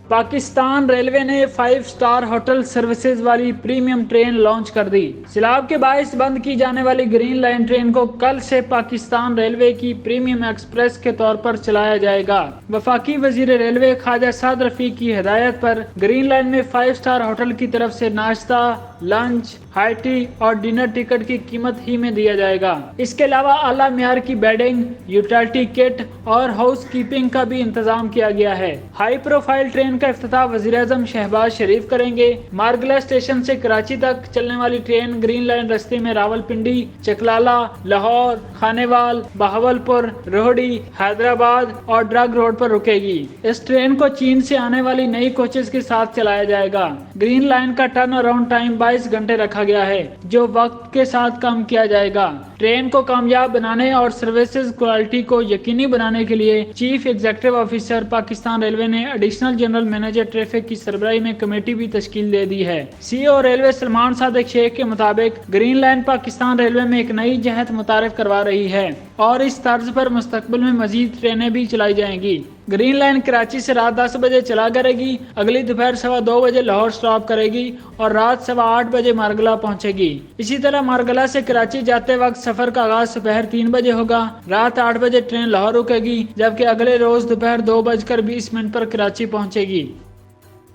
Pakistan railway نے 5 star hotel services والی premium train launch کر دی۔ سیلاب کے باعث بند کی جانے والی گرین لائن ٹرین کو کل سے پاکستان ریلوے کی پریمیم ایکسپریس کے طور پر چلایا جائے گا۔ وفاقی وزیر ریلوے خواجہ سعد رفیق کی ہدایت پر گرین لائن میں 5 سٹار ہوٹل کی طرف سے ناشتہ، لنچ، ہائی ٹی اور ڈنر ٹکٹ کی قیمت ہی میں دیا جائے گا۔ اس کے علاوہ اعلیٰ معیار کی بیڈنگ، یوٹیلٹی کٹ اور ہاؤس کیپنگ کا بھی انتظام کیا گیا ہے۔ ہائی پروفائل ٹرین کا افتتاح وزیراعظم شہباز شریف کریں گے۔ مارگلہ اسٹیشن سے کراچی تک چلنے والی ٹرین گرین لائن رستے میں راولپنڈی، چکلالہ، لاہور، خانیوال، بہاولپور، روہڑی، حیدرآباد اور ڈرگ روڈ پر رکے گی۔ اس ٹرین کو چین سے آنے والی نئی کوچز کے ساتھ چلایا جائے گا۔ گرین لائن کا ٹرن اراؤنڈ ٹائم 22 گھنٹے رکھا گیا ہے، جو وقت کے ساتھ کم کیا جائے گا۔ ٹرین کو کامیاب بنانے اور سروسز کوالٹی کو یقینی بنانے کے لیے chief executive officer Pakistan railway نے ایڈیشنل جنرل مینیجر ٹریفک کی سربراہی میں کمیٹی بھی تشکیل دے دی ہے۔ سی او ریلوے سلمان صادق شیخ کے مطابق گرین لائن پاکستان ریلوے میں ایک نئی جہت متعارف کروا رہی ہے اور اس طرز پر مستقبل میں مزید ٹرینیں بھی چلائی جائیں گی۔ گرین لائن کراچی سے رات 10 بجے چلا کرے گی، اگلی دوپہر 2:15 بجے لاہور سٹاپ کرے گی اور رات 8:15 بجے مارگلہ پہنچے گی۔ اسی طرح مارگلہ سے کراچی جاتے وقت سفر کا آغاز دوپہر 3 بجے ہوگا، رات 8 بجے ٹرین لاہور رکے گی، جبکہ اگلے روز دوپہر 2:20 پر کراچی پہنچے گی۔